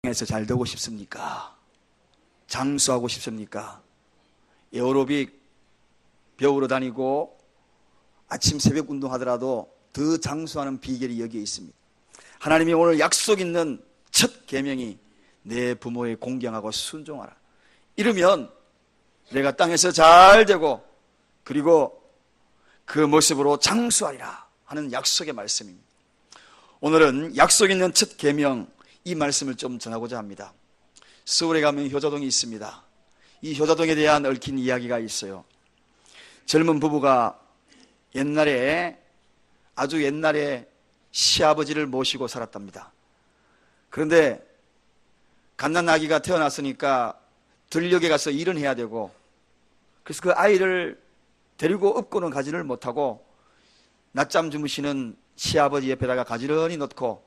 에서 잘 되고 싶습니까? 장수하고 싶습니까? 에어로빅 배우러 다니고 아침 새벽 운동하더라도 더 장수하는 비결이 여기에 있습니다. 하나님이 오늘 약속 있는 첫 계명이 내 부모에 공경하고 순종하라. 이러면 내가 땅에서 잘 되고 그리고 그 모습으로 장수하리라 하는 약속의 말씀입니다. 오늘은 약속 있는 첫 계명, 이 말씀을 좀 전하고자 합니다. 서울에 가면 효자동이 있습니다. 이 효자동에 대한 얽힌 이야기가 있어요. 젊은 부부가 아주 옛날에 시아버지를 모시고 살았답니다. 그런데 갓난아기가 태어났으니까 들녘에 가서 일은 해야 되고, 그래서 그 아이를 데리고 업고는 가지를 못하고 낮잠 주무시는 시아버지 옆에다가 가지런히 놓고,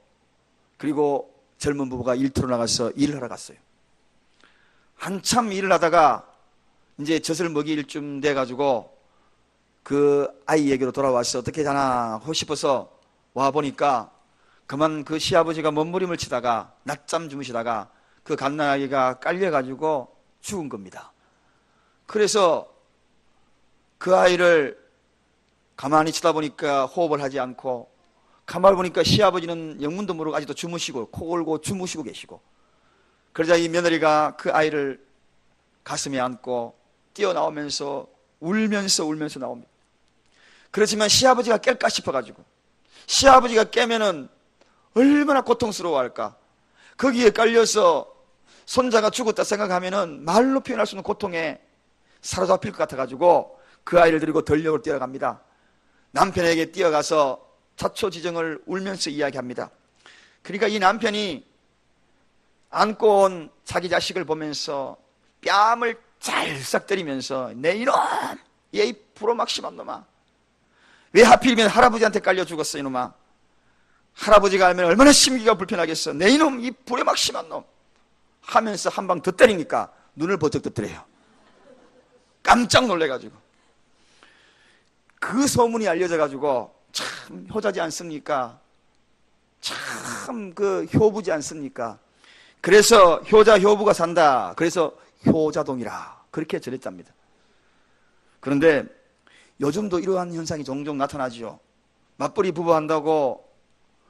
그리고 젊은 부부가 일터로 나가서 일을 하러 갔어요. 한참 일을 하다가 이제 젖을 먹일 쯤 돼가지고 그 아이에게로 돌아와서 어떻게 자나 하고 싶어서 와보니까 그만 그 시아버지가 몸부림을 치다가 낮잠 주무시다가 그 갓난아기가 깔려가지고 죽은 겁니다. 그래서 그 아이를 가만히 쳐다보니까 호흡을 하지 않고, 가만히 보니까 시아버지는 영문도 모르고 아직도 주무시고 코 골고 주무시고 계시고, 그러자 이 며느리가 그 아이를 가슴에 안고 뛰어나오면서 울면서 나옵니다. 그렇지만 시아버지가 깰까 싶어가지고, 시아버지가 깨면은 얼마나 고통스러워할까. 거기에 깔려서 손자가 죽었다 생각하면은 말로 표현할 수 없는 고통에 사로잡힐 것 같아가지고 그 아이를 데리고 들녘으로 뛰어갑니다. 남편에게 뛰어가서 자초지정을 울면서 이야기합니다. 그러니까 이 남편이 안고 온 자기 자식을 보면서 뺨을 잘싹 때리면서, 내 이놈, 얘 부로막심한 놈아, 왜 하필이면 할아버지한테 깔려 죽었어 이놈아. 할아버지가 알면 얼마나 심기가 불편하겠어. 내 이놈, 이 부로막심한 놈 하면서 한 방 더 때리니까 눈을 번쩍 뜨더래요. 깜짝 놀래가지고. 그 소문이 알려져가지고 참 효자지 않습니까? 참 그 효부지 않습니까? 그래서 효자 효부가 산다. 그래서 효자동이라 그렇게 전했답니다. 그런데 요즘도 이러한 현상이 종종 나타나죠. 맞벌이 부부 한다고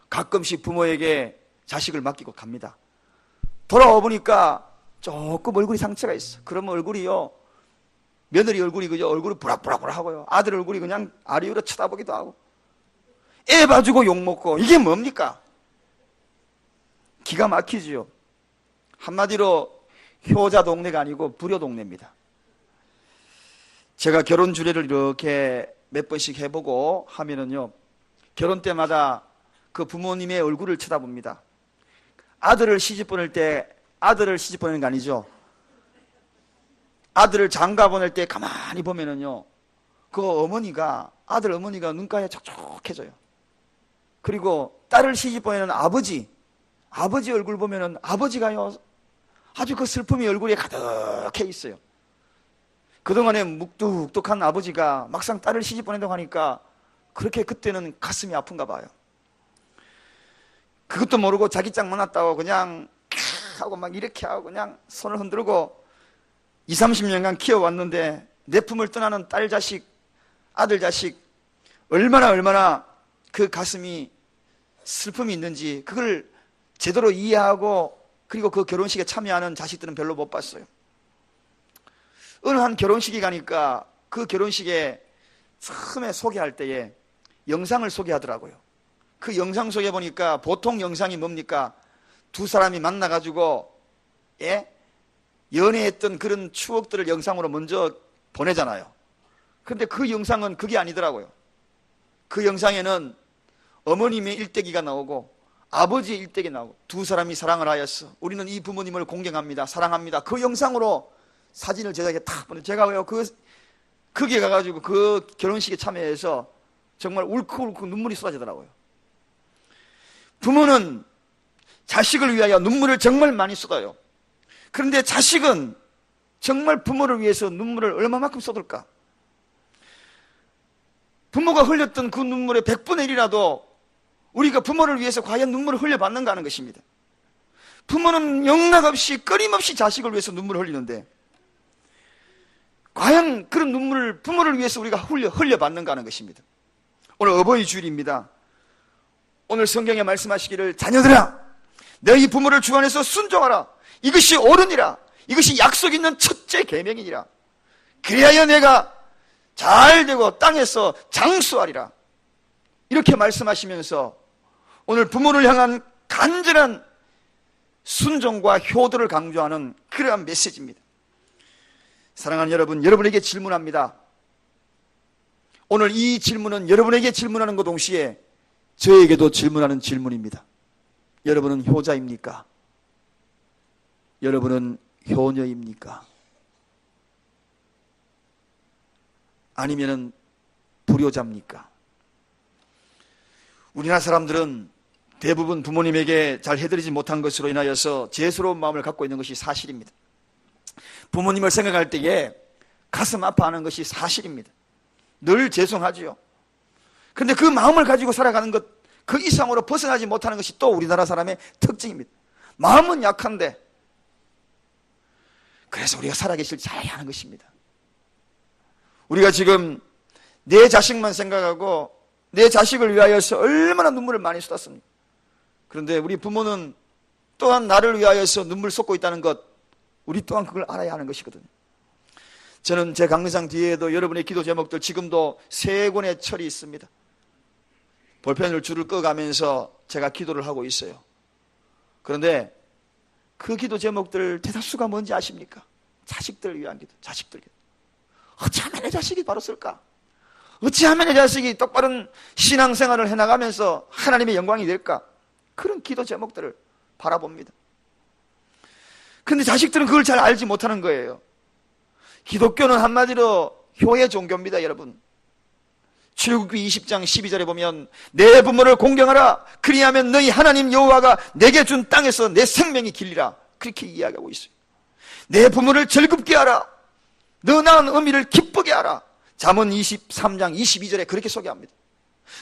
가끔씩 부모에게 자식을 맡기고 갑니다. 돌아와 보니까 조금 얼굴이 상처가 있어. 그러면 얼굴이요, 며느리 얼굴이 그저 얼굴이 부락부락 하고요, 아들 얼굴이 그냥 아리우러 쳐다보기도 하고, 애 봐주고 욕먹고, 이게 뭡니까? 기가 막히지요. 한마디로 효자 동네가 아니고 불효 동네입니다. 제가 결혼 주례를 이렇게 몇 번씩 해보고 하면은요, 결혼 때마다 그 부모님의 얼굴을 쳐다봅니다. 아들을 시집 보낼 때, 아들을 시집 보내는 게 아니죠. 아들을 장가 보낼 때 가만히 보면은요, 그 어머니가, 아들 어머니가 눈가에 촉촉해져요. 그리고 딸을 시집 보내는 아버지 얼굴 보면은 아버지가요, 아주 그 슬픔이 얼굴에 가득해 있어요. 그동안에 묵뚝뚝한 아버지가 막상 딸을 시집 보낸다고 하니까 그렇게 그때는 가슴이 아픈가 봐요. 그것도 모르고 자기 짝 만났다고 그냥 하고 막 이렇게 하고 그냥 손을 흔들고 20, 30년간 키워왔는데 내 품을 떠나는 딸 자식, 아들 자식, 얼마나 그 가슴이 슬픔이 있는지 그걸 제대로 이해하고, 그리고 그 결혼식에 참여하는 자식들은 별로 못 봤어요. 어느 한 결혼식에 가니까 그 결혼식에 처음에 소개할 때에 영상을 소개하더라고요. 그 영상 속에 보니까 보통 영상이 뭡니까? 두 사람이 만나가지고 연애했던 그런 추억들을 영상으로 먼저 보내잖아요. 그런데 그 영상은 그게 아니더라고요. 그 영상에는 어머님의 일대기가 나오고 아버지의 일대기 나오고, 두 사람이 사랑을 하였어, 우리는 이 부모님을 공경합니다, 사랑합니다, 그 영상으로 사진을 제작해 탁 보내. 제가요 거기에 가가지고 그 결혼식에 참여해서 정말 울컥울컥 눈물이 쏟아지더라고요. 부모는 자식을 위하여 눈물을 정말 많이 쏟아요. 그런데 자식은 정말 부모를 위해서 눈물을 얼마만큼 쏟을까? 부모가 흘렸던 그 눈물의 100분의 1이라도 우리가 부모를 위해서 과연 눈물을 흘려받는가 하는 것입니다. 부모는 영락없이 끊임없이 자식을 위해서 눈물을 흘리는데 과연 그런 눈물을 부모를 위해서 우리가 흘려받는가 하는 것입니다. 오늘 어버이 주일입니다. 오늘 성경에 말씀하시기를 자녀들아 너희 부모를 주 안에서 순종하라. 이것이 옳으니라. 이것이 약속 있는 첫째 계명이니라. 그리하여 내가 잘 되고 땅에서 장수하리라. 이렇게 말씀하시면서 오늘 부모를 향한 간절한 순종과 효도를 강조하는 그러한 메시지입니다. 사랑하는 여러분, 여러분에게 질문합니다. 오늘 이 질문은 여러분에게 질문하는 것 동시에 저에게도 질문하는 질문입니다. 여러분은 효자입니까? 여러분은 효녀입니까? 아니면은 불효자입니까? 우리나라 사람들은 대부분 부모님에게 잘 해드리지 못한 것으로 인하여서 죄스러운 마음을 갖고 있는 것이 사실입니다. 부모님을 생각할 때에 가슴 아파하는 것이 사실입니다. 늘 죄송하지요. 그런데 그 마음을 가지고 살아가는 것, 그 이상으로 벗어나지 못하는 것이 또 우리나라 사람의 특징입니다. 마음은 약한데 그래서 우리가 살아계실 잘해야 하는 것입니다. 우리가 지금 내 자식만 생각하고 내 자식을 위하여서 얼마나 눈물을 많이 쏟았습니까? 그런데 우리 부모는 또한 나를 위하여서 눈물 쏟고 있다는 것, 우리 또한 그걸 알아야 하는 것이거든요. 저는 제 강의상 뒤에도 여러분의 기도 제목들 지금도 3권의 철이 있습니다. 볼펜을 줄을 꺼가면서 제가 기도를 하고 있어요. 그런데 그 기도 제목들 대다수가 뭔지 아십니까? 자식들을 위한 기도, 자식들 기도. 어찌하면 내 자식이 바로 쓸까? 어찌하면 내 자식이 똑바른 신앙생활을 해나가면서 하나님의 영광이 될까? 그런 기도 제목들을 바라봅니다. 그런데 자식들은 그걸 잘 알지 못하는 거예요. 기독교는 한마디로 효의 종교입니다, 여러분. 출애굽기 20장 12절에 보면 내 부모를 공경하라. 그리하면 너희 하나님 여호와가 내게 준 땅에서 내 생명이 길리라. 그렇게 이야기하고 있어요. 내 부모를 즐겁게 하라. 너 낳은 어미를 기쁘게 하라. 잠언 23장 22절에 그렇게 소개합니다.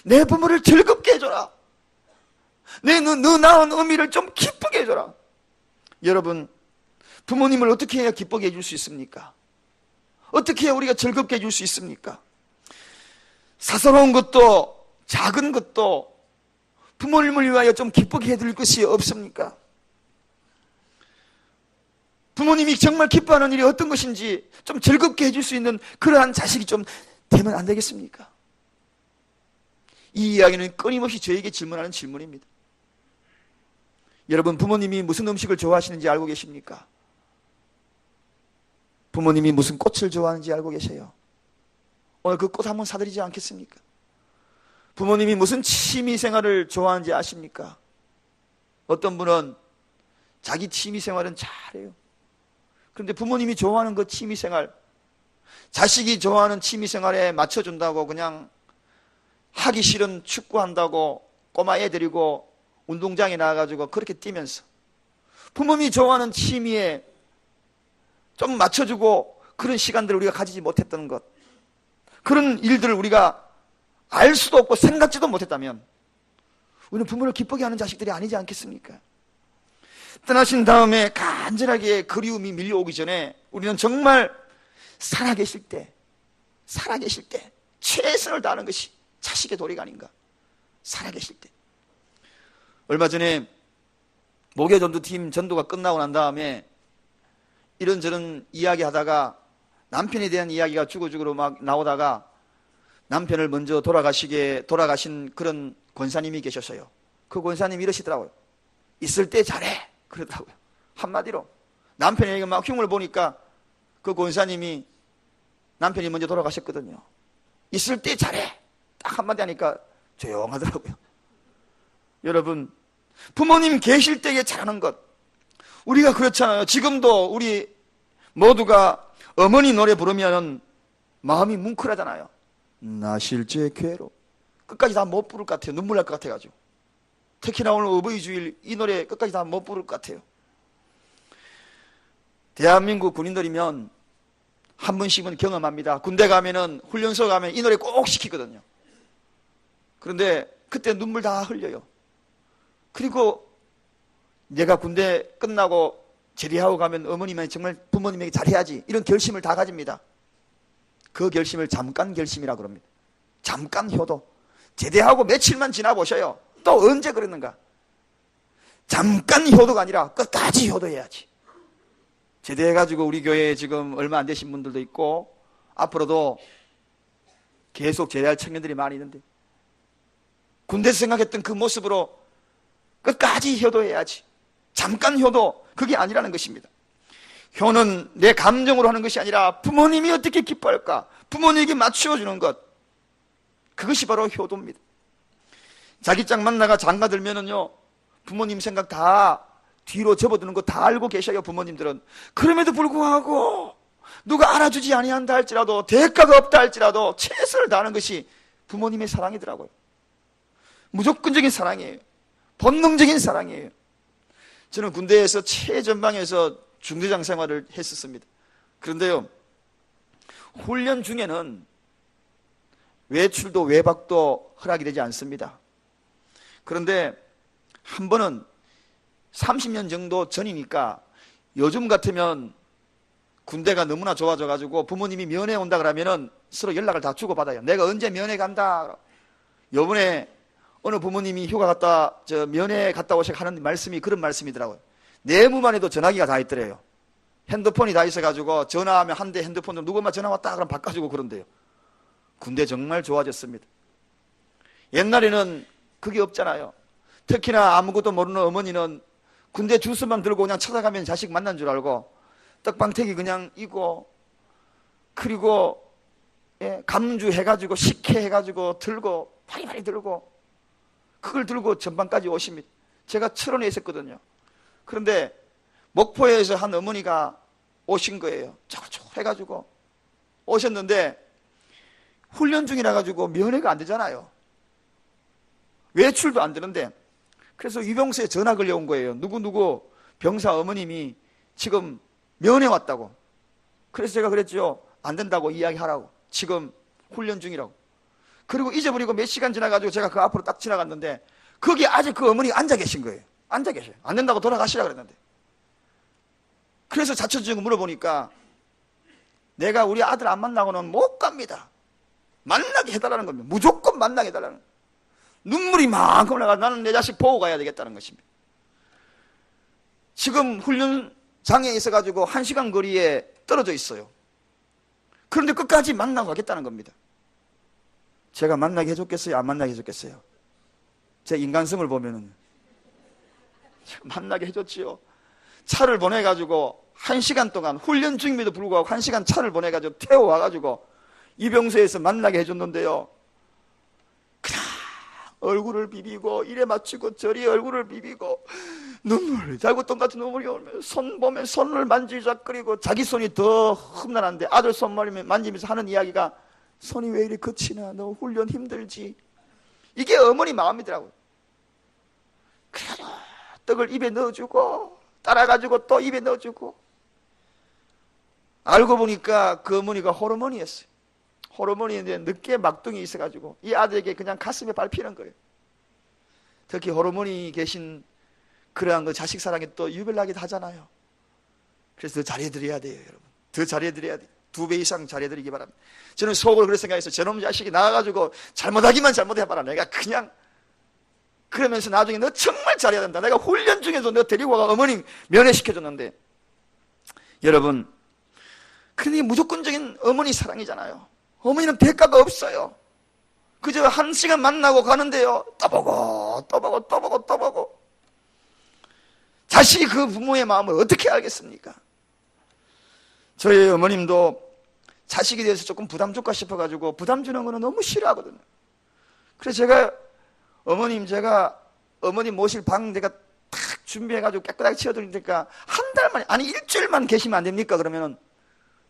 내 부모를 즐겁게 해줘라. 너 낳은 어미를 좀 기쁘게 해줘라. 여러분, 부모님을 어떻게 해야 기쁘게 해줄 수 있습니까? 어떻게 해야 우리가 즐겁게 해줄 수 있습니까? 사소로운 것도 작은 것도 부모님을 위하여 좀 기쁘게 해드릴 것이 없습니까? 부모님이 정말 기뻐하는 일이 어떤 것인지 좀 즐겁게 해줄 수 있는 그러한 자식이 좀 되면 안 되겠습니까? 이 이야기는 끊임없이 저에게 질문하는 질문입니다. 여러분, 부모님이 무슨 음식을 좋아하시는지 알고 계십니까? 부모님이 무슨 꽃을 좋아하는지 알고 계세요? 오늘 그 꽃 한번 사드리지 않겠습니까? 부모님이 무슨 취미생활을 좋아하는지 아십니까? 어떤 분은 자기 취미생활은 잘해요. 그런데 부모님이 좋아하는 그 취미생활, 자식이 좋아하는 취미생활에 맞춰준다고 그냥 하기 싫은 축구한다고 꼬마 애 데리고 운동장에 나가가지고 그렇게 뛰면서 부모님이 좋아하는 취미에 좀 맞춰주고 그런 시간들을 우리가 가지지 못했던 것, 그런 일들을 우리가 알 수도 없고 생각지도 못했다면 우리는 부모를 기쁘게 하는 자식들이 아니지 않겠습니까? 떠나신 다음에 간절하게 그리움이 밀려오기 전에 우리는 정말 살아계실 때 최선을 다하는 것이 자식의 도리가 아닌가. 살아계실 때. 얼마 전에 목요전도팀 전도가 끝나고 난 다음에 이런저런 이야기하다가 남편에 대한 이야기가 주구주구로 막 나오다가 남편을 먼저 돌아가신 그런 권사님이 계셨어요. 그 권사님이 이러시더라고요. 있을 때 잘해. 그러더라고요. 한마디로 남편에게 막 흉을 보니까 그 권사님이 남편이 먼저 돌아가셨거든요. 있을 때 잘해. 딱 한마디 하니까 조용하더라고요. 여러분, 부모님 계실 때에 잘하는 것, 우리가 그렇잖아요. 지금도 우리 모두가 어머니 노래 부르면 마음이 뭉클하잖아요. 나 실제 괴로 끝까지 다 못 부를 것 같아요. 눈물 날 것 같아가지고. 특히나 오늘 어버이 주일 이 노래 끝까지 다 못 부를 것 같아요. 대한민국 군인들이면 한 번씩은 경험합니다. 군대 가면은 훈련소 가면 이 노래 꼭 시키거든요. 그런데 그때 눈물 다 흘려요. 그리고 내가 군대 끝나고 제대하고 가면 어머님은 정말 부모님에게 잘해야지, 이런 결심을 다 가집니다. 그 결심을 잠깐 결심이라고 합니다. 잠깐 효도. 제대하고 며칠만 지나보셔요. 또 언제 그랬는가? 잠깐 효도가 아니라 끝까지 효도해야지. 제대해가지고 우리 교회에 지금 얼마 안 되신 분들도 있고 앞으로도 계속 제대할 청년들이 많이 있는데, 군대에서 생각했던 그 모습으로 끝까지 효도해야지. 잠깐 효도, 그게 아니라는 것입니다. 효는 내 감정으로 하는 것이 아니라 부모님이 어떻게 기뻐할까, 부모님에게 맞추어주는 것, 그것이 바로 효도입니다. 자기 짝 만나가 장가들면은요, 부모님 생각 다 뒤로 접어두는 거 다 알고 계셔요, 부모님들은. 그럼에도 불구하고 누가 알아주지 아니한다 할지라도, 대가가 없다 할지라도 최선을 다하는 것이 부모님의 사랑이더라고요. 무조건적인 사랑이에요. 본능적인 사랑이에요. 저는 군대에서 최전방에서 중대장 생활을 했었습니다. 그런데요, 훈련 중에는 외출도 외박도 허락이 되지 않습니다. 그런데 한 번은 30년 정도 전이니까, 요즘 같으면 군대가 너무나 좋아져가지고 부모님이 면회 온다 그러면은 서로 연락을 다 주고받아요. 내가 언제 면회 간다. 요번에 어느 부모님이 휴가 갔다, 면회 갔다 오셔 하는 말씀이 그런 말씀이더라고요. 내무만 해도 전화기가 다 있더래요. 핸드폰이 다 있어가지고 전화하면 한 대 핸드폰으로 누구만 전화 왔다 그러면 바꿔주고 그런대요. 군대 정말 좋아졌습니다. 옛날에는 그게 없잖아요. 특히나 아무것도 모르는 어머니는 군대 주스만 들고 그냥 찾아가면 자식 만난 줄 알고 떡방태기 그냥 이고, 그리고 감주 해가지고 식혜 해가지고 들고 파리파리 들고, 그걸 들고 전방까지 오십니다. 제가 철원에 있었거든요. 그런데 목포에서 한 어머니가 오신 거예요. 저거 해가지고 오셨는데 훈련 중이라 가지고 면회가 안 되잖아요. 외출도 안 되는데, 그래서 유병수에 전화 걸려온 거예요. 누구 병사 어머님이 지금 면회 왔다고. 그래서 제가 그랬죠. 안 된다고 이야기하라고. 지금 훈련 중이라고. 그리고 잊어버리고 몇 시간 지나가지고 제가 그 앞으로 딱 지나갔는데 거기 아직 그 어머니가 앉아 계신 거예요. 앉아 계셔요. 안 된다고 돌아가시라 그랬는데. 그래서 자초지종 물어보니까 내가 우리 아들 안 만나고는 못 갑니다. 만나게 해달라는 겁니다. 무조건 만나게 해달라는 겁니다. 눈물이 만큼 나가, 나는 내 자식 보고 가야 되겠다는 것입니다. 지금 훈련장에 있어가지고 1시간 거리에 떨어져 있어요. 그런데 끝까지 만나고 가겠다는 겁니다. 제가 만나게 해줬겠어요? 안 만나게 해줬겠어요? 제 인간성을 보면은 만나게 해줬지요. 차를 보내가지고 1시간 동안, 훈련 중임에도 불구하고 1시간 차를 보내가지고 태워와가지고 이병서에서 만나게 해줬는데요, 그냥 얼굴을 비비고 이래 맞추고 저리 얼굴을 비비고 눈물, 잘못돈 같은 눈물이 오면 손 보면 손을 만지작거리고, 자기 손이 더 험난한데 아들 손 만지면서 하는 이야기가, 손이 왜 이리 거치나, 너 훈련 힘들지. 이게 어머니 마음이더라고요. 그래가지고 떡을 입에 넣어주고 따라가지고 또 입에 넣어주고. 알고 보니까 그 어머니가 호르몬이었어요. 호르몬인데 늦게 막둥이 있어가지고 이 아들에게 그냥 가슴에 밟히는 거예요. 특히 호르몬이 계신 그러한 그 자식 사랑이 또 유별나기도 하잖아요. 그래서 더 잘해드려야 돼요, 여러분. 더 잘해드려야 돼요. 2배 이상 잘해드리기 바랍니다. 저는 속으로 그런 생각했어요. 저놈 자식이 나와가지고 잘못하기만 잘못해봐라. 내가 그냥 그러면서 나중에 너 정말 잘해야 된다. 내가 훈련 중에도 너 데리고 와가 어머니 면회시켜줬는데. 여러분, 그게 무조건적인 어머니 사랑이잖아요. 어머니는 대가가 없어요. 그저 1시간 만나고 가는데요, 또 보고 또 보고 또 보고 또 보고. 자식이 그 부모의 마음을 어떻게 알겠습니까? 저희 어머님도 자식에 대해서 조금 부담 줄까 싶어가지고 부담 주는 거는 너무 싫어하거든요. 그래서 제가 어머님 모실 방 내가 탁 준비해가지고 깨끗하게 치워드리니까 한 달 만에, 아니 일주일만 계시면 안 됩니까? 그러면은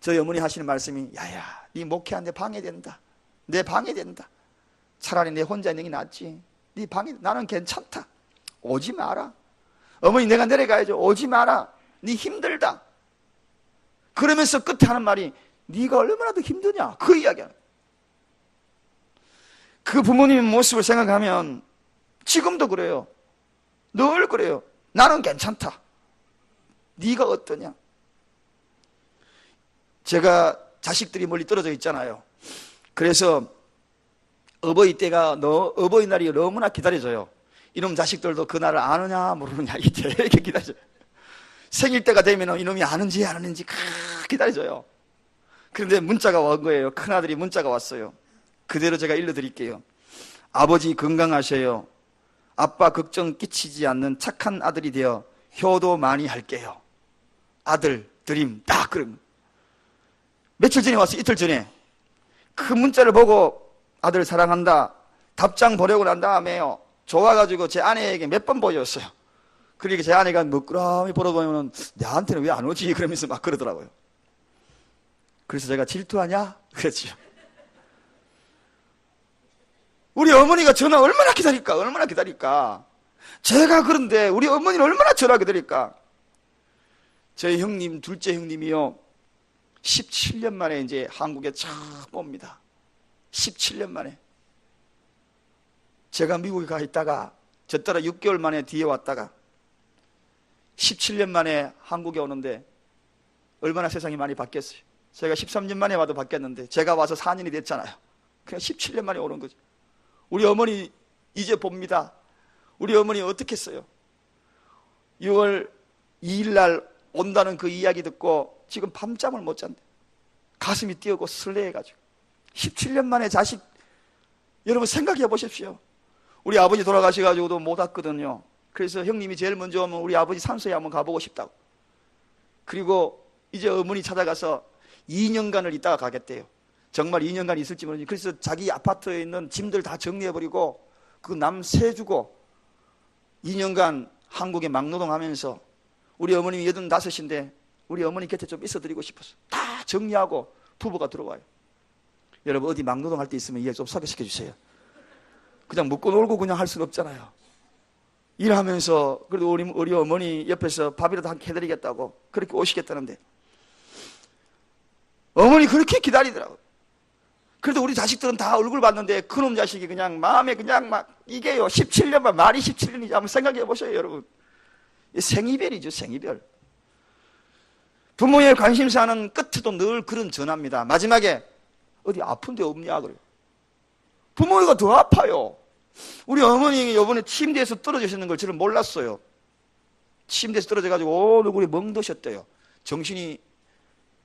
저희 어머니 하시는 말씀이, 야야, 네 목회하는데 방해된다. 내 방해된다. 차라리 내 혼자 있는 게 낫지. 네 방해, 나는 괜찮다. 오지 마라. 어머니 내가 내려가야죠. 오지 마라. 네 힘들다. 그러면서 끝에 하는 말이, 네가 얼마나 더 힘드냐, 그 이야기야. 그 부모님의 모습을 생각하면 지금도 그래요. 늘 그래요. 나는 괜찮다. 네가 어떠냐? 제가 자식들이 멀리 떨어져 있잖아요. 그래서 어버이날이 너무나 기다려져요. 이놈 자식들도 그날을 아느냐 모르느냐 이렇게 기다려져요. 생일 때가 되면 이놈이 아는지 안 아는지 기다려져요. 그런데 문자가 온 거예요. 큰아들이 문자가 왔어요. 그대로 제가 일러드릴게요. 아버지 건강하셔요. 아빠 걱정 끼치지 않는 착한 아들이 되어 효도 많이 할게요. 아들 드림 딱 그런 거. 며칠 전에 왔어요. 이틀 전에 그 문자를 보고 아들 사랑한다 답장 보내고 난 다음에요, 좋아가지고 제 아내에게 몇 번 보여줬어요. 그러니까 제 아내가 먹구름이 보러보면 나한테는 왜 안 오지? 그러면서 막 그러더라고요. 그래서 제가 질투하냐? 그랬죠. 우리 어머니가 전화 얼마나 기다릴까? 얼마나 기다릴까? 제가 그런데 우리 어머니는 얼마나 전화 기다릴까? 저희 형님, 둘째 형님이요, 17년 만에 이제 한국에 참 옵니다. 17년 만에. 제가 미국에 가 있다가 저 따라 6개월 만에 뒤에 왔다가 17년 만에 한국에 오는데 얼마나 세상이 많이 바뀌었어요. 제가 13년 만에 와도 바뀌었는데 제가 와서 4년이 됐잖아요. 그냥 17년 만에 오는 거죠. 우리 어머니 이제 봅니다. 우리 어머니 어떻게 했어요? 6월 2일 날 온다는 그 이야기 듣고 지금 밤잠을 못 잔대. 가슴이 뛰고 설레해가지고 17년 만에 자식, 여러분 생각해 보십시오. 우리 아버지 돌아가셔가지고도 못 왔거든요. 그래서 형님이 제일 먼저 오면 우리 아버지 산소에 한번 가보고 싶다고. 그리고 이제 어머니 찾아가서 2년간을 있다가 가겠대요. 정말 2년간 있을지 모르지. 그래서 자기 아파트에 있는 짐들 다 정리해버리고 그 남 세 주고 2년간 한국에 막노동하면서, 우리 어머님이 85인데 우리 어머니 곁에 좀 있어드리고 싶어서 다 정리하고 부부가 들어와요. 여러분 어디 막노동할 때 있으면 이해 좀 소개시켜 주세요. 그냥 먹고 놀고 그냥 할 수는 없잖아요. 일하면서 그래도 우리 어머니 옆에서 밥이라도 한 개 해드리겠다고 그렇게 오시겠다는데 어머니 그렇게 기다리더라고요. 그래도 우리 자식들은 다 얼굴 봤는데 그놈 자식이 그냥 마음에 그냥 막 이게요, 17년만, 말이 17년이지. 한번 생각해 보세요 여러분. 생이별이죠, 생이별. 부모의 관심사는 끝에도 늘 그런 전화입니다. 마지막에 어디 아픈 데 없냐 그래요. 부모가 더 아파요. 우리 어머니 이번에 침대에서 떨어지시는 걸 저는 몰랐어요. 침대에서 떨어져가지고 온 얼굴이 멍드셨대요. 정신이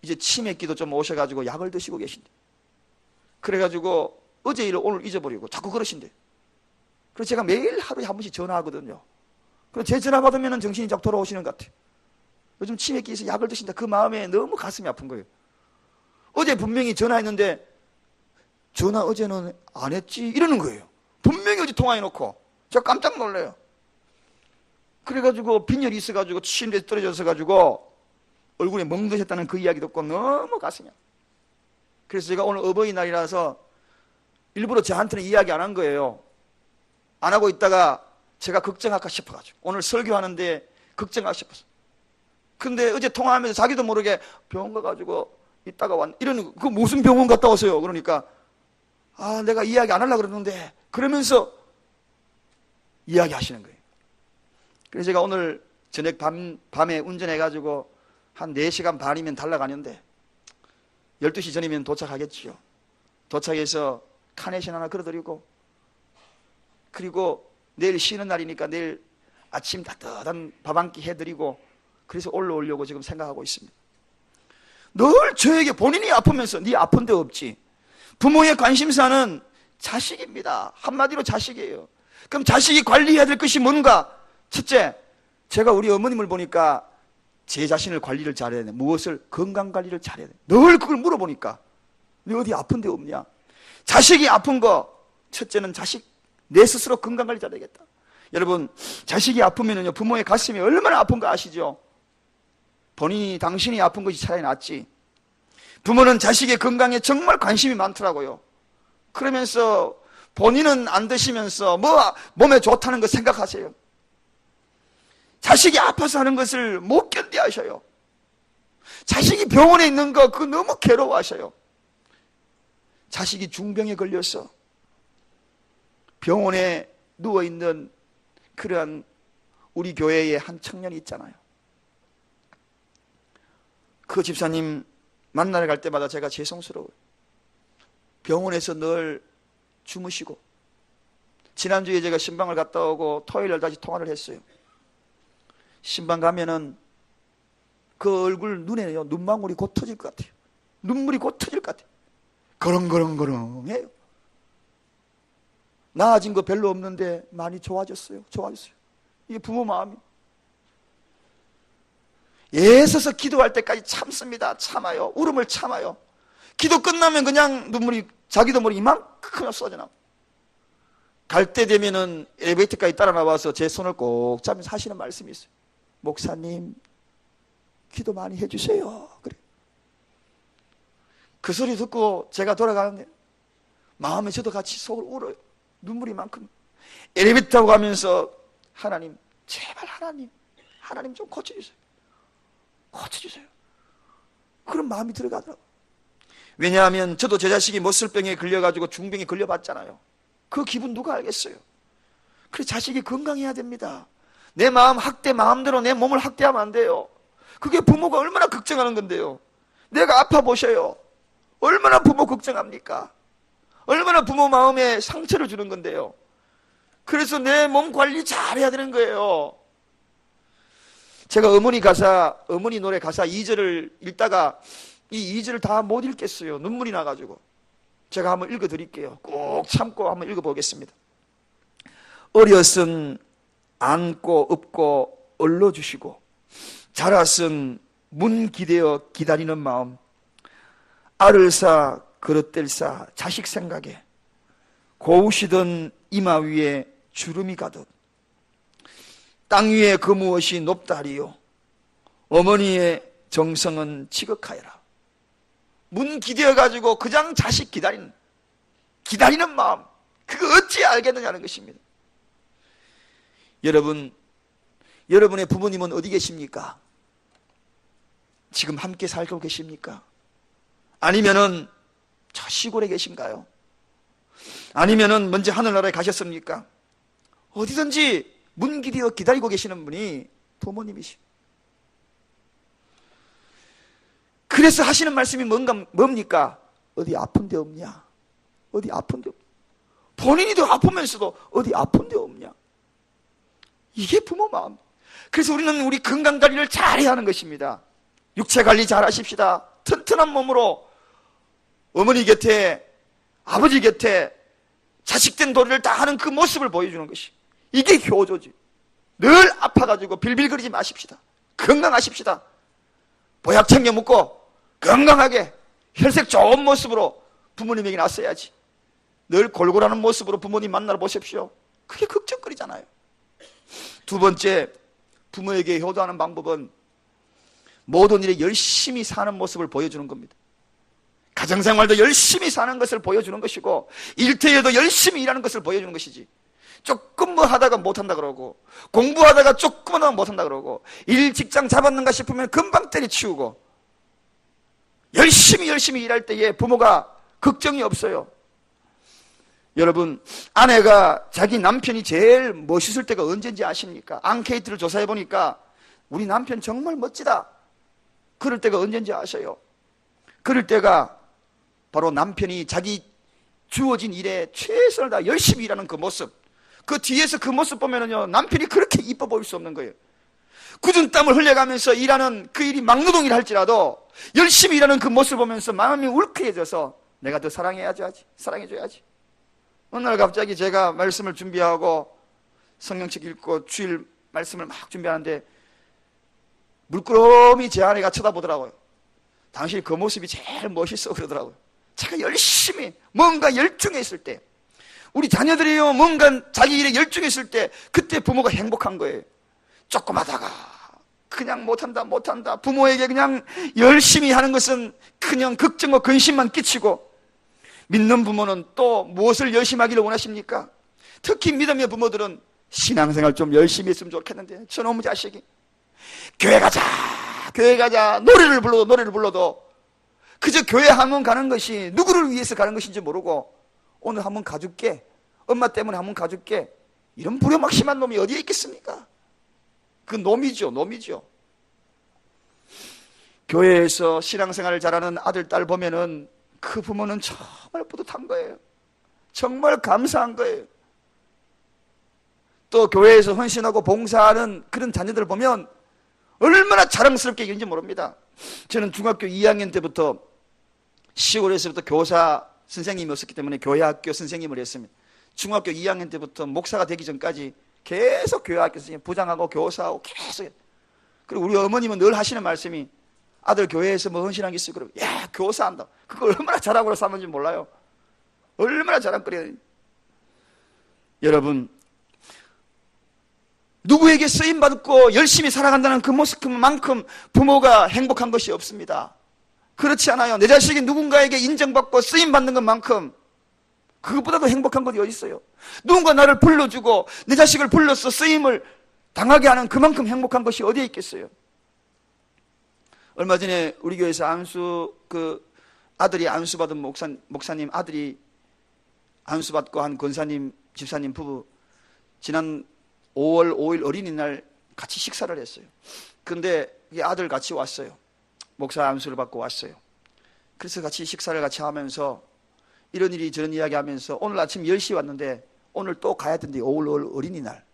이제 치매기도 좀 오셔가지고 약을 드시고 계신데, 그래가지고 어제 일을 오늘 잊어버리고 자꾸 그러신대. 그래서 제가 매일 하루에 한 번씩 전화하거든요. 그래서 제 전화 받으면 정신이 쫙 돌아오시는 것 같아요. 요즘 치매기에서 약을 드신다. 그 마음에 너무 가슴이 아픈 거예요. 어제 분명히 전화했는데 전화 어제는 안 했지 이러는 거예요. 분명히 어제 통화해놓고. 제가 깜짝 놀라요. 그래가지고 빈혈이 있어가지고 침대에 떨어져서 가지고 얼굴에 멍드셨다는 그 이야기 듣고 너무 가슴이 아파요. 그래서 제가 오늘 어버이날이라서 일부러 저한테는 이야기 안 한 거예요. 안 하고 있다가 제가 걱정할까 싶어가지고 오늘 설교하는데 걱정할까 싶었어. 근데 어제 통화하면서 자기도 모르게 병원 가가지고 있다가 이러는, 그 무슨 병원 갔다 오세요? 그러니까 아 내가 이야기 안 하려고 그랬는데, 그러면서 이야기 하시는 거예요. 그래서 제가 오늘 저녁 밤에 운전해가지고 한 4시간 반이면 달라가는데 12시 전이면 도착하겠지요. 도착해서 카네이션 하나 걸어드리고, 그리고 내일 쉬는 날이니까 내일 아침 따뜻한 밥 한 끼 해드리고, 그래서 올라오려고 지금 생각하고 있습니다. 늘 저에게 본인이 아프면서 네 아픈 데 없지. 부모의 관심사는 자식입니다. 한마디로 자식이에요. 그럼 자식이 관리해야 될 것이 뭔가? 첫째, 제가 우리 어머님을 보니까 제 자신을 관리를 잘해야 돼. 무엇을? 건강관리를 잘해야 돼. 늘 그걸 물어보니까 너 어디 아픈 데 없냐? 자식이 아픈 거, 첫째는 자식, 내 스스로 건강관리 잘해야겠다. 여러분, 자식이 아프면요, 부모의 가슴이 얼마나 아픈가 아시죠? 본인이, 당신이 아픈 것이 차라리 낫지. 부모는 자식의 건강에 정말 관심이 많더라고요. 그러면서 본인은 안 드시면서 몸에 좋다는 거 생각하세요. 자식이 아파서 하는 것을 못 견뎌 하셔요. 자식이 병원에 있는 거 그거 너무 괴로워하셔요. 자식이 중병에 걸려서 병원에 누워있는 그러한 우리 교회에 한 청년이 있잖아요. 그 집사님 만나러 갈 때마다 제가 죄송스러워요. 병원에서 늘 주무시고, 지난주에 제가 신방을 갔다 오고 토요일날 다시 통화를 했어요. 신방 가면은 그 얼굴 눈에요, 눈망울이 곧 터질 것 같아요. 눈물이 곧 터질 것 같아요. 거렁거렁거렁해요. 나아진 거 별로 없는데 많이 좋아졌어요. 이게 부모 마음이. 애써서 기도할 때까지 참습니다. 참아요. 울음을 참아요. 기도 끝나면 그냥 눈물이, 자기도 모르게 이만큼 쏟아져나와. 갈 때 되면은 엘리베이터까지 따라 나와서 제 손을 꼭 잡으면서 하시는 말씀이 있어요. 목사님, 기도 많이 해주세요. 그래. 그 소리 듣고 제가 돌아가는데 마음에 저도 같이 속을 울어요. 눈물이 만큼. 엘리베이터 타고 가면서 하나님, 제발 하나님 좀 고쳐주세요. 그런 마음이 들어가더라고요. 왜냐하면 저도 제 자식이 못쓸병에 걸려가지고 중병에 걸려봤잖아요. 그 기분 누가 알겠어요? 그래서 자식이 건강해야 됩니다. 내 마음 학대, 마음대로 내 몸을 학대하면 안 돼요. 그게 부모가 얼마나 걱정하는 건데요. 내가 아파 보셔요. 얼마나 부모 걱정합니까? 얼마나 부모 마음에 상처를 주는 건데요. 그래서 내 몸 관리 잘해야 되는 거예요. 제가 어머니 노래 가사 2절을 읽다가 이 2절을 다 못 읽겠어요. 눈물이 나가지고. 제가 한번 읽어드릴게요. 꼭 참고 한번 읽어보겠습니다. 어렸은 안고 업고 얼러주시고, 자랐은 문 기대어 기다리는 마음, 알을 쌓 그릇들 쌓 자식 생각에 고우시던 이마 위에 주름이 가득, 땅 위에 그 무엇이 높다리요, 어머니의 정성은 지극하여라. 문 기대어가지고 그냥 자식 기다리는 마음, 그거 어찌 알겠느냐는 것입니다. 여러분의 부모님은 어디 계십니까? 지금 함께 살고 계십니까? 아니면은 저 시골에 계신가요? 아니면은 먼저 하늘나라에 가셨습니까? 어디든지 문 기대어 기다리고 계시는 분이 부모님이십니다. 그래서 하시는 말씀이 뭡니까? 어디 아픈 데 없냐? 어디 아픈 데 없냐? 본인이도 아프면서도 어디 아픈 데 없냐? 이게 부모 마음. 그래서 우리는 우리 건강 관리를 잘해야 하는 것입니다. 육체 관리 잘 하십시다. 튼튼한 몸으로 어머니 곁에, 아버지 곁에 자식된 도리를 다 하는 그 모습을 보여주는 것이, 이게 효조지. 늘 아파가지고 빌빌거리지 마십시다. 건강하십시다. 보약 챙겨 먹고 건강하게 혈색 좋은 모습으로 부모님에게 나서야지. 늘 골골하는 모습으로 부모님 만나러 보십시오. 그게 걱정거리잖아요. 두 번째, 부모에게 효도하는 방법은 모든 일에 열심히 사는 모습을 보여주는 겁니다. 가정생활도 열심히 사는 것을 보여주는 것이고, 일터에도 열심히 일하는 것을 보여주는 것이지, 조금 뭐 하다가 못한다 그러고, 공부하다가 조금 하다가 못한다 그러고, 직장 잡았는가 싶으면 금방 때려치우고, 열심히 일할 때에 부모가 걱정이 없어요. 여러분, 아내가 자기 남편이 제일 멋있을 때가 언제인지 아십니까? 앙케이트를 조사해 보니까 우리 남편 정말 멋지다, 그럴 때가 언제인지 아셔요? 그럴 때가 바로 남편이 자기 주어진 일에 최선을 다 열심히 일하는 그 모습, 그 뒤에서 그 모습 보면은요, 남편이 그렇게 이뻐 보일 수 없는 거예요. 굳은 땀을 흘려가면서 일하는 그 일이 막노동이라 할지라도 열심히 일하는 그 모습을 보면서 마음이 울컥해져서 내가 더 사랑해줘야지. 어느 날 갑자기 제가 말씀을 준비하고 성경책 읽고 주일 말씀을 막 준비하는데 물끄러미 제 아내가 쳐다보더라고요. 당신이 그 모습이 제일 멋있어 그러더라고요. 제가 열심히 뭔가 열중했을 때, 우리 자녀들이요 뭔가 자기 일에 열중했을 때, 그때 부모가 행복한 거예요. 조금 하다가 그냥 못한다 부모에게 그냥 열심히 하는 것은 그냥 걱정과 근심만 끼치고, 믿는 부모는 또 무엇을 열심히 하기를 원하십니까? 특히 믿음의 부모들은 신앙생활 좀 열심히 했으면 좋겠는데, 저놈의 자식이 교회 가자 노래를 불러도 그저 교회 한번 가는 것이 누구를 위해서 가는 것인지 모르고, 오늘 한번 가줄게, 엄마 때문에 한번 가줄게, 이런 불효막심한 놈이 어디에 있겠습니까? 그 놈이죠, 놈이죠. 교회에서 신앙생활을 잘하는 아들, 딸 보면은 그 부모는 정말 뿌듯한 거예요. 정말 감사한 거예요. 또 교회에서 헌신하고 봉사하는 그런 자녀들을 보면 얼마나 자랑스럽게 이긴지 모릅니다. 저는 중학교 2학년 때부터 시골에서부터 교사 선생님이 없었기 때문에 교회학교 선생님을 했습니다. 중학교 2학년 때부터 목사가 되기 전까지 계속 교회학교 선생님, 부장하고 교사하고 계속. 그리고 우리 어머님은 늘 하시는 말씀이 아들 교회에서 뭐 헌신한 게 있어요. 그러면 야, 교사한다. 그거 얼마나 자랑으로 삼는지 몰라요. 얼마나 자랑거려요. 여러분, 누구에게 쓰임받고 열심히 살아간다는 그 모습만큼 부모가 행복한 것이 없습니다. 그렇지 않아요. 내 자식이 누군가에게 인정받고 쓰임받는 것만큼 그것보다도 행복한 것이 어디 있어요. 누군가 나를 불러주고 내 자식을 불러서 쓰임을 당하게 하는 그만큼 행복한 것이 어디에 있겠어요. 얼마 전에 우리 교회에서 아들이 안수받은 목사님 아들이 안수받고 한 권사님 집사님 부부 지난 5월 5일 어린이날 같이 식사를 했어요. 그런데 아들 같이 왔어요. 목사 안수를 받고 왔어요. 그래서 같이 식사를 같이 하면서 이런 일이 저런 이야기 하면서 오늘 아침 10시에 왔는데 오늘 또 가야 된대. 5월 어린이날.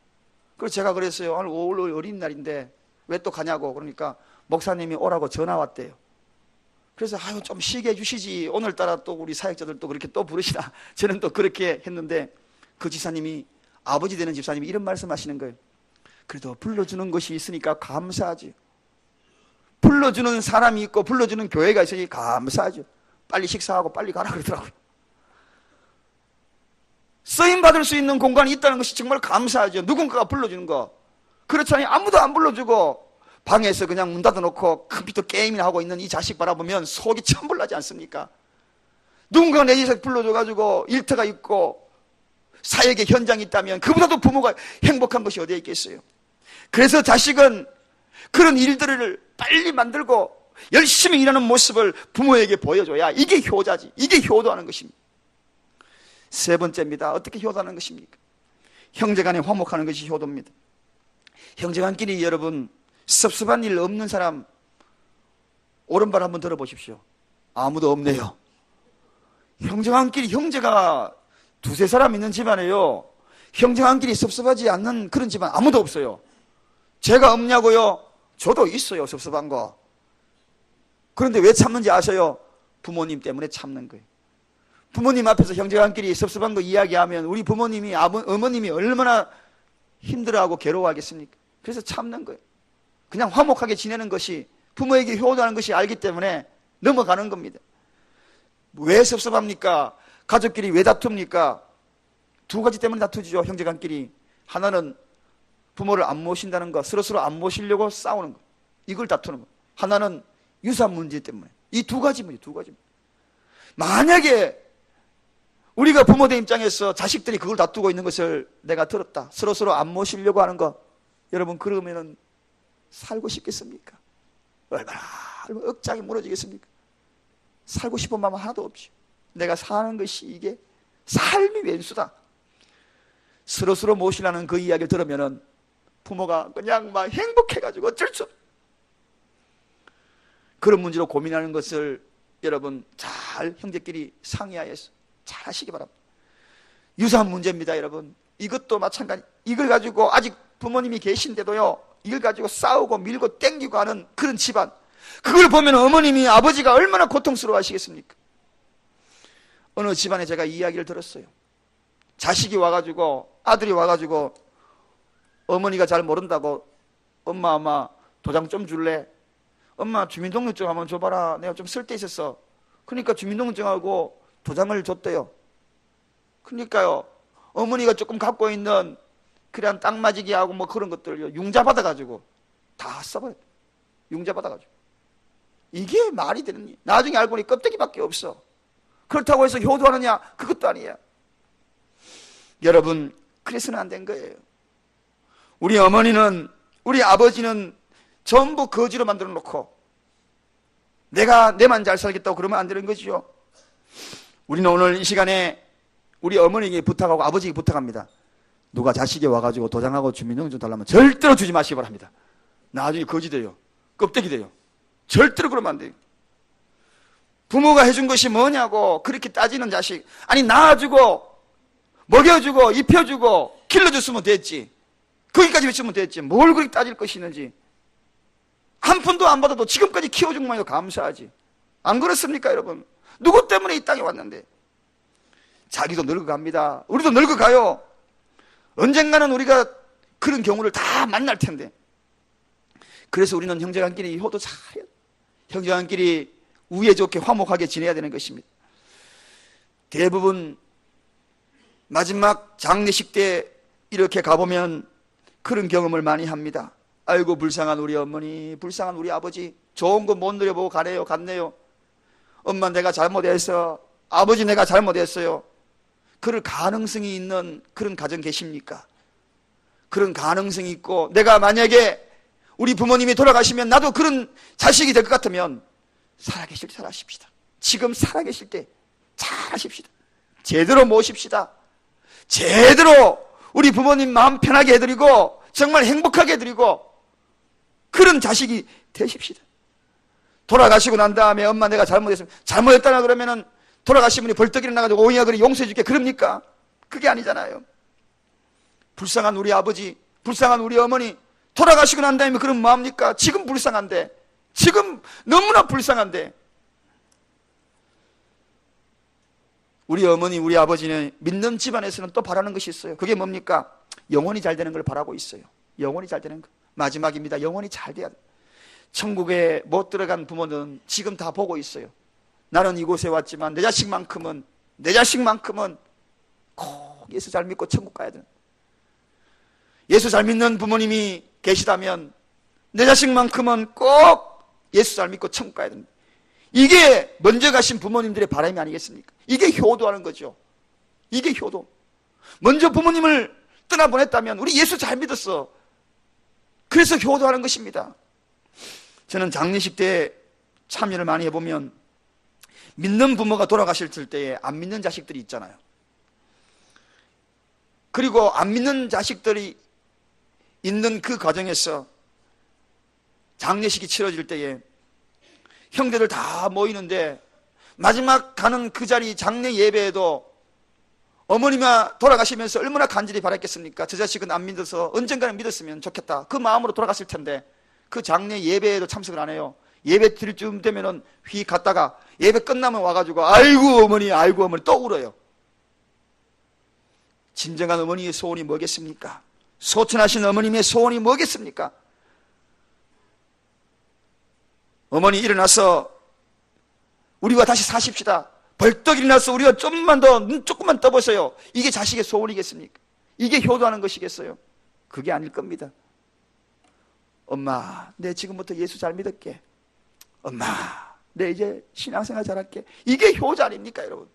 그래서 제가 그랬어요. 오늘 5월 어린이날인데 왜 또 가냐고. 그러니까 목사님이 오라고 전화 왔대요. 그래서 아유 좀 쉬게 해주시지. 오늘따라 또 우리 사역자들 또 그렇게 또 부르시나. 저는 또 그렇게 했는데 그 집사님이 아버지 되는 집사님이 이런 말씀하시는 거예요. 그래도 불러주는 것이 있으니까 감사하지. 불러주는 사람이 있고 불러주는 교회가 있으니 감사하죠. 빨리 식사하고 빨리 가라 그러더라고요. 쓰임받을 수 있는 공간이 있다는 것이 정말 감사하죠. 누군가가 불러주는 거. 그렇잖아요. 아무도 안 불러주고 방에서 그냥 문 닫아놓고 컴퓨터 게임이나 하고 있는 이 자식 바라보면 속이 천불나지 않습니까? 누군가가 내 자식 불러줘가지고 일터가 있고 사역의 현장이 있다면 그보다도 부모가 행복한 것이 어디에 있겠어요. 그래서 자식은 그런 일들을 빨리 만들고 열심히 일하는 모습을 부모에게 보여줘야 이게 효자지. 이게 효도하는 것입니다. 세 번째입니다. 어떻게 효도하는 것입니까? 형제간에 화목하는 것이 효도입니다. 형제간끼리 여러분 섭섭한 일 없는 사람 오른발 한번 들어보십시오. 아무도 없네요. 형제간끼리 형제가 두세 사람 있는 집안에요. 형제간끼리 섭섭하지 않는 그런 집안 아무도 없어요. 제가 없냐고요? 저도 있어요. 섭섭한 거. 그런데 왜 참는지 아세요? 부모님 때문에 참는 거예요. 부모님 앞에서 형제간끼리 섭섭한 거 이야기하면 우리 부모님이 어머님이 얼마나 힘들어하고 괴로워하겠습니까? 그래서 참는 거예요. 그냥 화목하게 지내는 것이 부모에게 효도하는 것이 알기 때문에 넘어가는 겁니다. 왜 섭섭합니까? 가족끼리 왜 다툽니까? 두 가지 때문에 다투죠. 형제간끼리. 하나는 부모를 안 모신다는 거, 서로서로 안 모시려고 싸우는 거. 이걸 다투는 거. 하나는 유산 문제 때문에. 이 두 가지 문제, 두 가지. 만약에 우리가 부모들 입장에서 자식들이 그걸 다투고 있는 것을 내가 들었다. 서로서로 안 모시려고 하는 거. 여러분 그러면은 살고 싶겠습니까? 얼마나 억장이 무너지겠습니까? 살고 싶은 마음 하나도 없죠. 내가 사는 것이 이게 삶이 왼수다. 서로서로 모시라는 그 이야기를 들으면은 부모가 그냥 막 행복해가지고 어쩔 수 없어. 그런 문제로 고민하는 것을 여러분 잘 형제끼리 상의하여서 잘 하시기 바랍니다. 유산 문제입니다, 여러분. 이것도 마찬가지. 이걸 가지고 아직 부모님이 계신데도요, 이걸 가지고 싸우고 밀고 땡기고 하는 그런 집안. 그걸 보면 어머님이 아버지가 얼마나 고통스러워 하시겠습니까? 어느 집안에 제가 이야기를 들었어요. 자식이 와가지고 아들이 와가지고 어머니가 잘 모른다고 엄마 도장 좀 줄래? 엄마 주민등록증 한번 줘봐라. 내가 좀 쓸 데 있었어. 그러니까 주민등록증하고 도장을 줬대요. 그러니까요 어머니가 조금 갖고 있는 그냥 땅 맞이기 하고 뭐 그런 것들 융자 받아가지고 다 써버렸대. 융자 받아가지고. 이게 말이 되는 일. 나중에 알고 보니 껍데기밖에 없어. 그렇다고 해서 효도하느냐? 그것도 아니야. 여러분 그래서는 안 된 거예요. 우리 어머니는 우리 아버지는 전부 거지로 만들어 놓고 내가 내만 잘 살겠다고 그러면 안 되는 거죠. 우리는 오늘 이 시간에 우리 어머니에게 부탁하고 아버지에게 부탁합니다. 누가 자식이 와가지고 도장하고 주민등록 좀 달라면 절대로 주지 마시기 바랍니다. 나중에 거지 돼요. 껍데기 돼요. 절대로 그러면 안 돼요. 부모가 해준 것이 뭐냐고 그렇게 따지는 자식, 아니 낳아주고 먹여주고 입혀주고 길러줬으면 됐지, 거기까지 했으면 됐지, 뭘 그렇게 따질 것이 있는지. 한 푼도 안 받아도 지금까지 키워준 것만해도 감사하지. 안 그렇습니까 여러분? 누구 때문에 이 땅에 왔는데. 자기도 늙어갑니다. 우리도 늙어가요. 언젠가는 우리가 그런 경우를 다 만날 텐데. 그래서 우리는 형제간끼리 효도 잘해요. 형제간끼리 우애 좋게 화목하게 지내야 되는 것입니다. 대부분 마지막 장례식 때 이렇게 가보면 그런 경험을 많이 합니다. 아이고 불쌍한 우리 어머니, 불쌍한 우리 아버지, 좋은 거 못 누려보고 가네요, 갔네요. 엄마 내가 잘못했어, 아버지 내가 잘못했어요. 그럴 가능성이 있는 그런 가정 계십니까? 그런 가능성이 있고, 내가 만약에 우리 부모님이 돌아가시면 나도 그런 자식이 될 것 같으면 살아계실 때 잘하십시다. 지금 살아계실 때 잘하십시다. 제대로 모십시다. 제대로 우리 부모님 마음 편하게 해드리고 정말 행복하게 해드리고 그런 자식이 되십시다. 돌아가시고 난 다음에 엄마 내가 잘못했으면, 잘못했다나 그러면은 돌아가신 분이 벌떡 일어나가지고 오이야 그래 용서해 줄게 그럽니까? 그게 아니잖아요. 불쌍한 우리 아버지, 불쌍한 우리 어머니 돌아가시고 난 다음에 그럼 뭐합니까? 지금 불쌍한데, 지금 너무나 불쌍한데. 우리 어머니 우리 아버지는 믿는 집안에서는 또 바라는 것이 있어요. 그게 뭡니까? 영혼이 잘 되는 걸 바라고 있어요. 영혼이 잘 되는 거. 마지막입니다. 영혼이 잘 돼야 돼. 천국에 못 들어간 부모는 지금 다 보고 있어요. 나는 이곳에 왔지만 내 자식만큼은 꼭 예수 잘 믿고 천국 가야 돼. 예수 잘 믿는 부모님이 계시다면 내 자식만큼은 꼭 예수 잘 믿고 천국 가야 됩니다. 이게 먼저 가신 부모님들의 바람이 아니겠습니까? 이게 효도하는 거죠. 이게 효도. 먼저 부모님을 떠나보냈다면 우리 예수 잘 믿었어. 그래서 효도하는 것입니다. 저는 장례식 때 참여를 많이 해보면 믿는 부모가 돌아가실 때에 안 믿는 자식들이 있잖아요. 그리고 안 믿는 자식들이 있는 그 과정에서 장례식이 치러질 때에 형제들 다 모이는데 마지막 가는 그 자리 장례 예배에도 어머니가 돌아가시면서 얼마나 간절히 바랐겠습니까? 저 자식은 안 믿어서 언젠가는 믿었으면 좋겠다. 그 마음으로 돌아갔을 텐데 그 장례 예배에도 참석을 안 해요. 예배 드릴 쯤 되면은 휘 갔다가 예배 끝나면 와가지고 아이고 어머니 또 울어요. 진정한 어머니의 소원이 뭐겠습니까? 소천하신 어머님의 소원이 뭐겠습니까? 어머니 일어나서 우리와 다시 사십시다. 벌떡 일어나서 우리가 조금만 더 눈 조금만 떠보세요. 이게 자식의 소원이겠습니까? 이게 효도하는 것이겠어요? 그게 아닐 겁니다. 엄마, 내 지금부터 예수 잘 믿을게. 엄마, 내 이제 신앙생활 잘할게. 이게 효자 아닙니까, 여러분?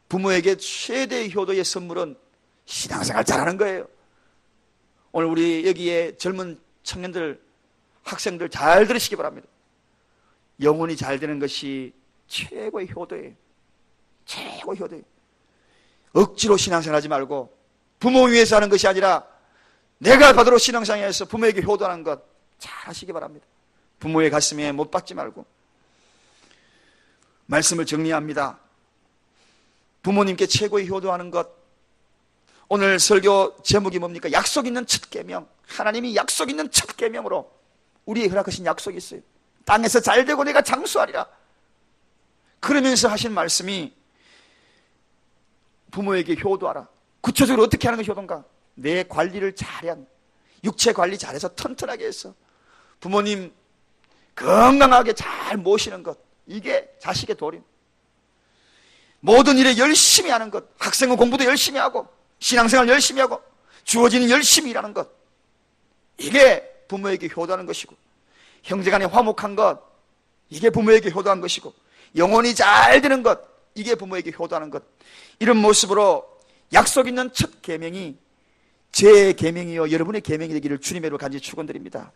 부모에게 최대의 효도의 선물은 신앙생활 잘하는 거예요. 오늘 우리 여기에 젊은 청년들, 학생들 잘 들으시기 바랍니다. 영혼이 잘 되는 것이 최고의 효도예요. 최고의 효도예요. 억지로 신앙생활 하지 말고 부모 위해서 하는 것이 아니라 내가 받으러 신앙생활에서 부모에게 효도하는 것 잘 하시기 바랍니다. 부모의 가슴에 못 박지 말고. 말씀을 정리합니다. 부모님께 최고의 효도하는 것. 오늘 설교 제목이 뭡니까? 약속 있는 첫 계명. 하나님이 약속 있는 첫 계명으로 우리에게 허락하신 약속이 있어요. 땅에서 잘되고 내가 장수하리라. 그러면서 하신 말씀이 부모에게 효도하라. 구체적으로 어떻게 하는 것이 효도인가? 내 관리를 잘해야 한다. 육체 관리 잘해서 튼튼하게 해서 부모님 건강하게 잘 모시는 것. 이게 자식의 도리입니다. 모든 일에 열심히 하는 것. 학생은 공부도 열심히 하고 신앙생활 열심히 하고 주어지는 열심히 일하는 것. 이게 부모에게 효도하는 것이고, 형제간에 화목한 것, 이게 부모에게 효도한 것이고, 영혼이 잘 되는 것, 이게 부모에게 효도하는 것. 이런 모습으로 약속 있는 첫 계명이 제 계명이요 여러분의 계명이 되기를 주님의 이름으로 간절히 축원드립니다.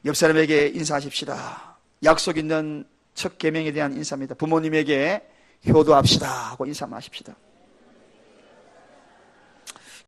옆 사람에게 인사하십시다. 약속 있는 첫 계명에 대한 인사입니다. 부모님에게 효도합시다 하고 인사만 하십시다.